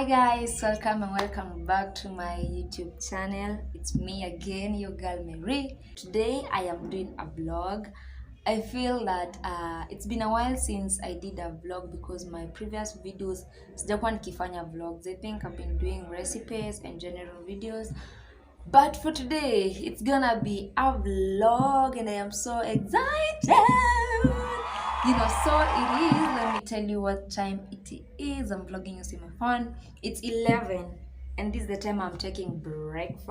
Hi guys, welcome and welcome back to my YouTube channel. It's me again, your girl Mary. Today I am doing a vlog. I feel that it's been a while since I did a vlog because my previous videos sijakuwa nikifanya vlogs. I think I've been doing recipes and general videos. But for today, it's gonna be a vlog and I am so excited. So it is. Let me tell you what time it is. I'm vlogging using my phone. It's 11 and this is the time I'm taking breakfast.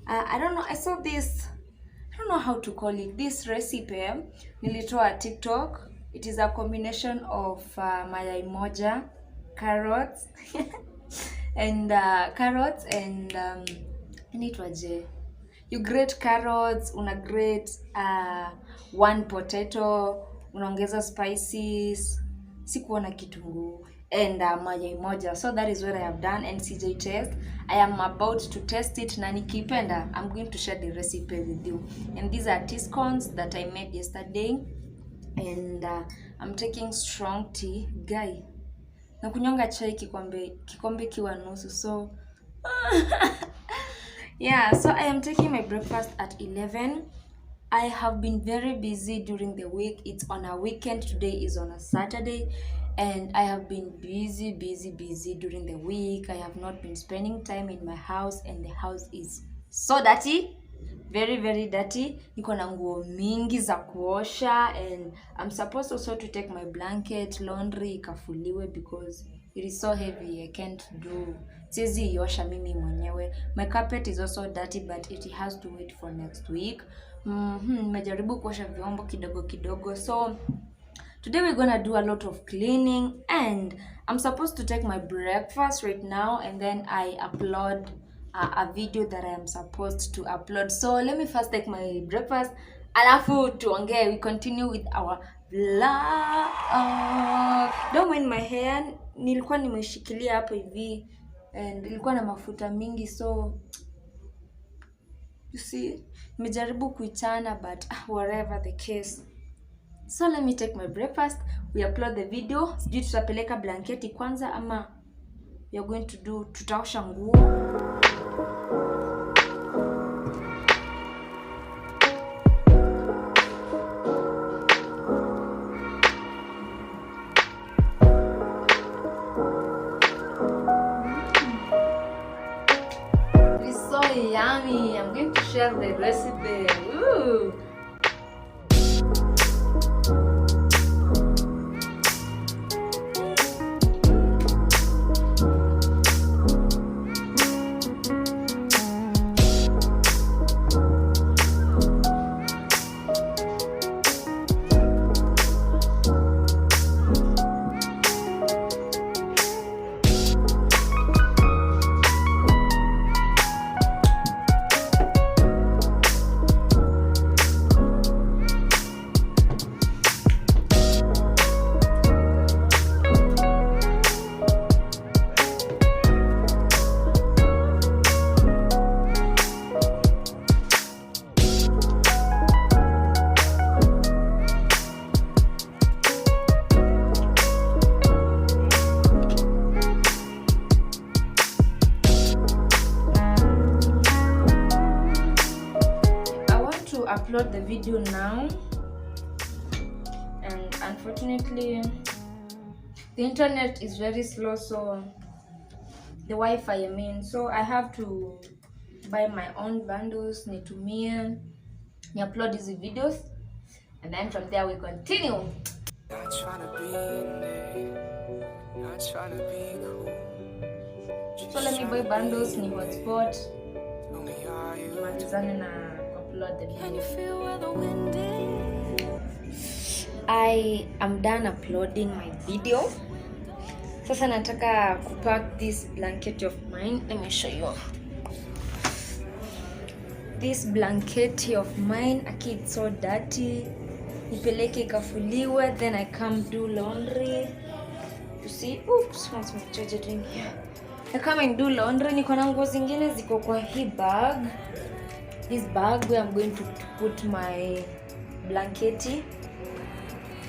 I don't know. I saw this. I don't know how to call it. This recipe nilitoa TikTok. It is a combination of mayai moja, carrots, and inaitwaje? You grate carrots, una grate one potato, unaongeza spices, sikuona kitunguu, and mayai moja. So that is what I have done and CJ test. I am about to test it na nikipenda I'm going to share the recipe with you. And these are tea scones that I made yesterday. And I'm taking strong tea, guy. Na kunyonga chai kikombe kiwa nusu. So yeah, so I am taking my breakfast at 11. I have been very busy during the week. It's on a weekend. Today is on a Saturday. And I have been busy during the week. I have not been spending time in my house. And the house is so dirty. Very dirty. Niko na nguo mingi za kuosha. And I'm supposed also to take my blanket, laundry, ikafuliwe because it is so heavy. I can't do. Siwezi iosha mimi mwenyewe. My carpet is also dirty but it has to wait for next week. Nimejaribu kuosha vyombo kidogo. So today we're gonna do a lot of cleaning and I'm supposed to take my breakfast right now and then I upload a video that I am supposed to upload. So let me first take my breakfast. Alafu tuongee, we continue with our vlog. Don't mind my hair. Nilikuwa nimeshikilia hapo hivi and ilikuwa na mafuta mingi, so you see, nimejaribu kuichana but whatever the case. So let me take my breakfast. We upload the video. Sijui tutapeleka blanketi kwanza ama we are going to do tutaosha nguo. It's so yummy. I'm going to share the recipe. Ooh. Upload the video now and unfortunately the internet is very slow, so the Wi-Fi so I have to buy my own bundles nitumie ni upload these videos and then from there we continue. Not trying to be in there, not trying to be cool. So let me buy bundles ni hotspot malizane na upload the video. I am done uploading my video. Sasa nataka kupack this blanket of mine. Let me show you. This blanket of mine, it's so dirty. Nipeleke ikafuliwe, then I come do laundry. You see? Oops, what's my charger doing here? I come and do laundry. Niko na nguo zingine ziko kwa hii bag. This bag where I'm going to put my blanketi.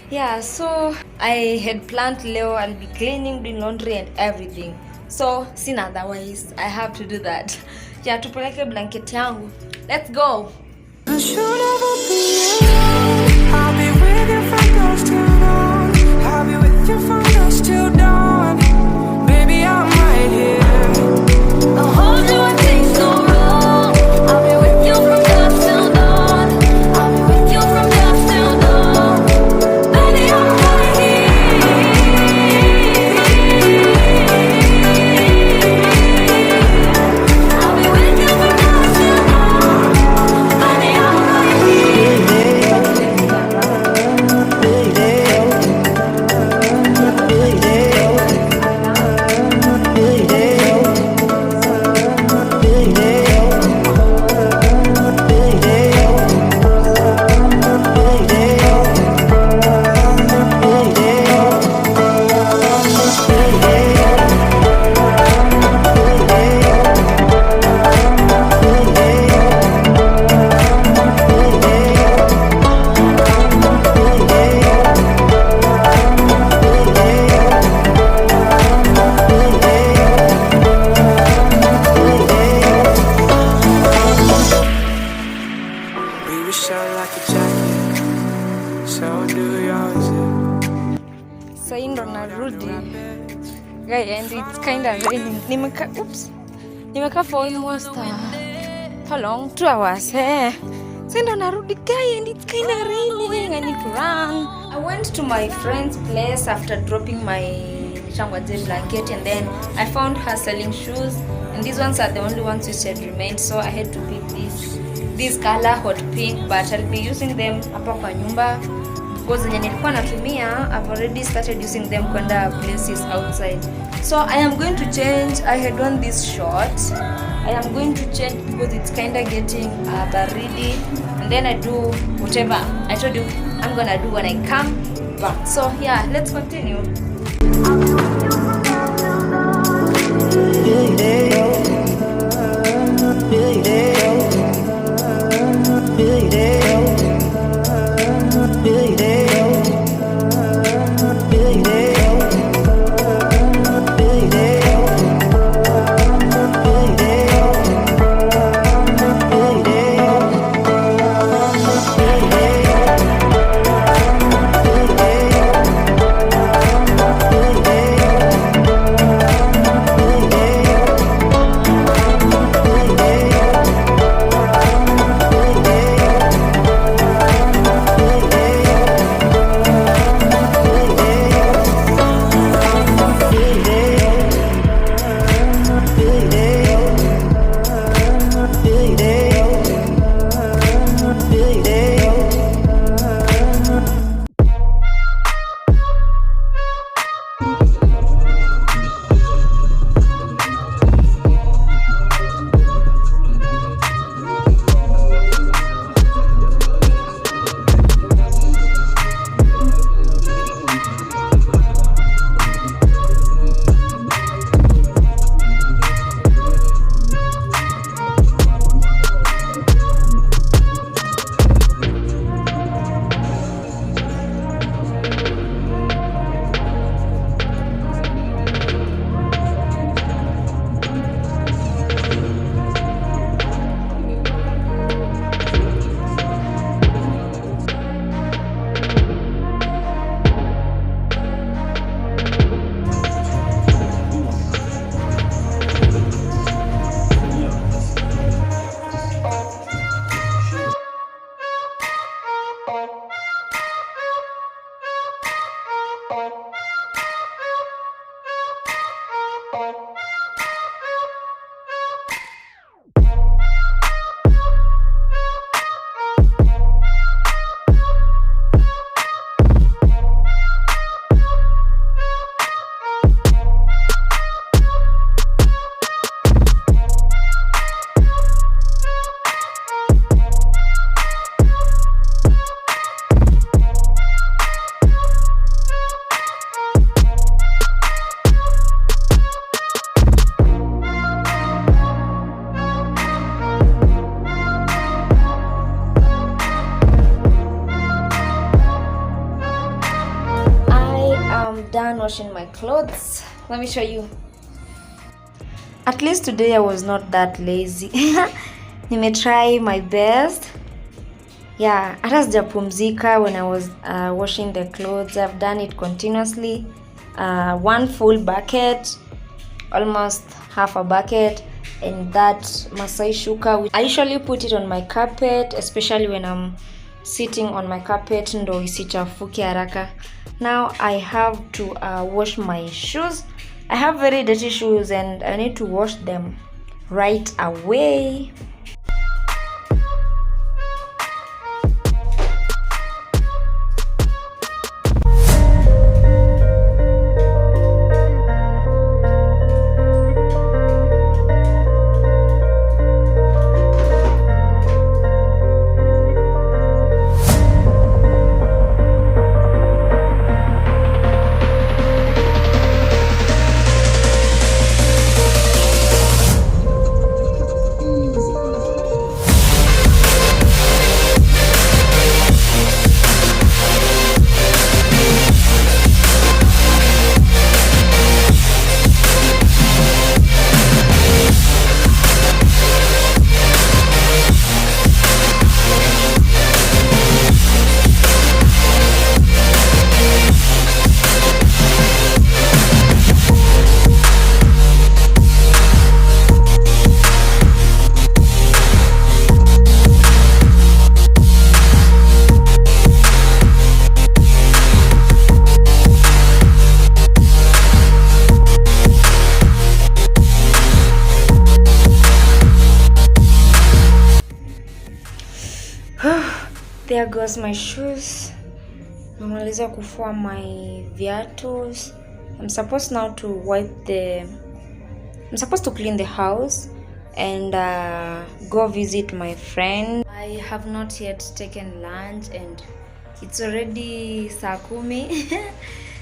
Yeah, so I had planned Leo I'll be cleaning, doing laundry and everything. So sin otherwise, I have to do that. Yeah, tupeleke blanket yangu. Let's go. I should never be alone. I'll be with you from dusk till dawn. I'll be with you from dusk till dawn. Baby, I'm right here. I'll hold you when things go wrong. I'll be with you from dusk till dawn. I'll be with you from dusk till dawn. Baby, I'm right here. I'll be with you from dusk till dawn. Baby, I'm right here. We were shot like a jacket. So do yours. So hii ndo narudi. Guy, and it's kind of raining. Nimeka for almost how long? 2 hours. So ndo narudi guy, and it's kind of raining. I need to run. I went to my friend's place after dropping my Shangwaje blanket, and then I found her selling shoes, and these ones are the only ones which had remained, so I had to pick this color hot pink, but I'll be using them hapa kwa nyumba because zenye nilikuwa natumia I've already started using them kwenda places outside. So I am going to change. I had worn this short. I am going to change because it's kind of getting baridi, and then I do whatever I told you I'm gonna do when I come back. So yeah, let's continue. I'm done washing my clothes. Let me show you. At least today I was not that lazy. Nimetry my best. Yeah, hata sijapumzika when I was washing the clothes. I've done it continuously. One full bucket, almost half a bucket, and that Masai shuka. I usually put it on my carpet, especially when I'm sitting on my carpet ndo isichafuke haraka. Now I have to wash my shoes. I have very dirty shoes and I need to wash them right away. There goes my shoes. Namaliza kufua my viatus. I'm supposed to clean the house and go visit my friend. I have not yet taken lunch and it's already saa 10.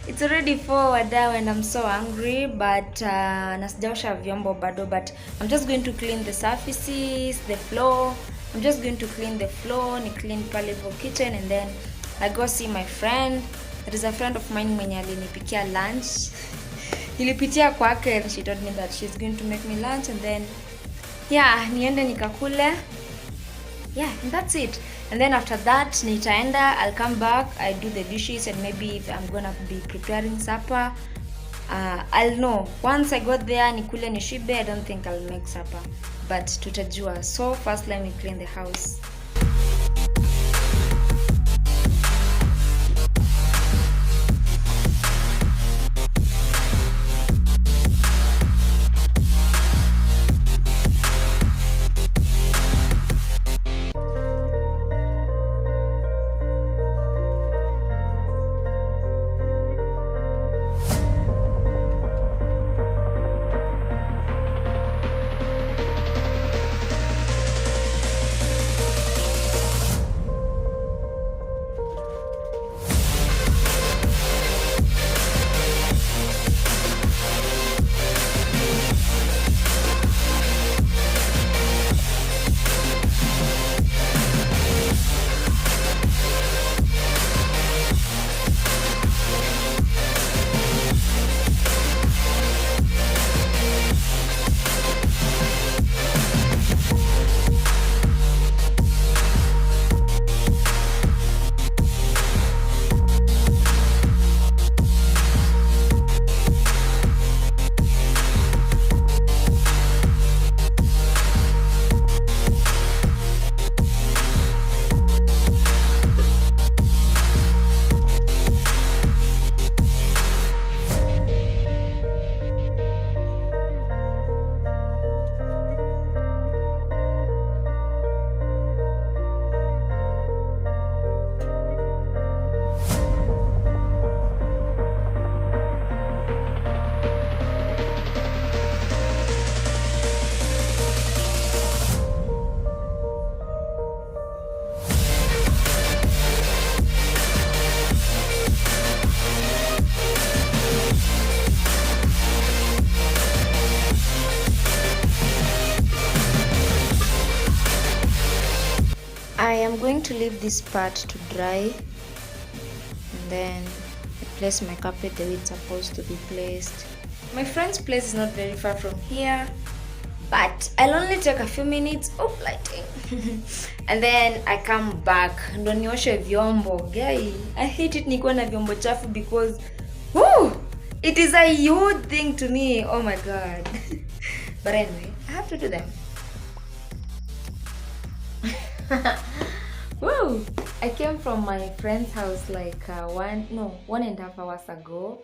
It's already 4 wadau and I'm so hungry, but nasijaosha vyombo bado, but I'm just going to clean the surfaces, the floor. I'm just going to clean the floor, ni clean pale for kitchen, and then I go see my friend. There is a friend of mine mwenye alinipikia lunch. Nilipitia kwake and she told me that she's going to make me lunch, and then yeah, niende nikakule. Yeah, and that's it. And then after that nitaenda, I'll come back, I do the dishes, and maybe if I'm gonna be preparing supper, I'll know. Once I got there nikule nishibe, I don't think I'll make supper, but tutajua. So first let me clean the house. I am going to leave this part to dry, and then place my carpet the way it's supposed to be placed. My friend's place is not very far from here, but I'll only take a few minutes of lighting and then I come back. Ndo nioshe vyombo. Guy, I hate it nikiwa na vyombo chafu because it is a huge thing to me. Oh my god. But anyway, I have to do them. Woo! I came from my friend's house like 1.5 hours ago.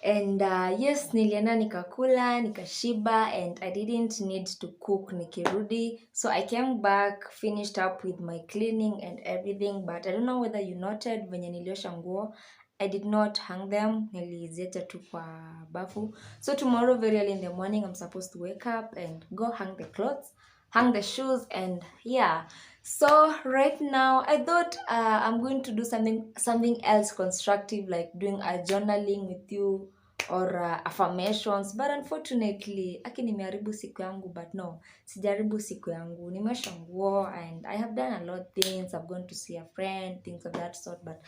And yes, nilienda nikakula, nikashiba, and I didn't need to cook nikirudi. So I came back, finished up with my cleaning and everything. But I don't know whether you noted, venye niliosha nguo, I did not hang them. Niliziacha tu kwa bafu. So tomorrow very early in the morning, I'm supposed to wake up and go hang the clothes, hang the shoes, and yeah. So right now I thought I'm going to do something else constructive, like doing a journaling with you or affirmations, but unfortunately nimeharibu siku yangu. But no, sijaribu siku yangu, nimesha nguo and I have done a lot of things. I've gone to see a friend, things of that sort. But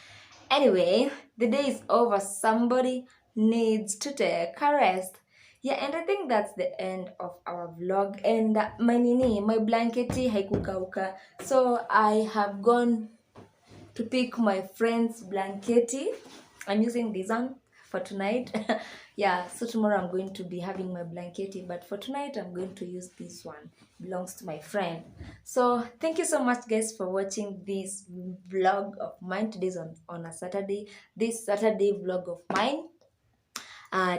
anyway, the day is over. Somebody needs to take a rest. Yeah, and I think that's the end of our vlog. And my blanketi haikukauka, so I have gone to pick my friend's blanketi. I'm using this one for tonight. Yeah, so tomorrow I'm going to be having my blanketi, but for tonight I'm going to use this one. It belongs to my friend. So thank you so much guys for watching this vlog of mine. Today's on a Saturday. This Saturday vlog of mine.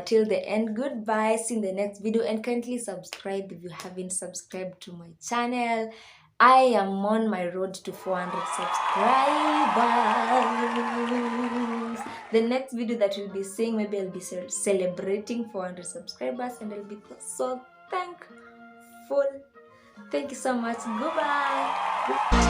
Till the end, goodbye, see you in the next video, and kindly subscribe if you haven't subscribed to my channel. I am on my road to 400 subscribers. The next video that you'll be seeing, maybe I'll be celebrating 400 subscribers, and I'll be so thankful. Thank you so much. Goodbye.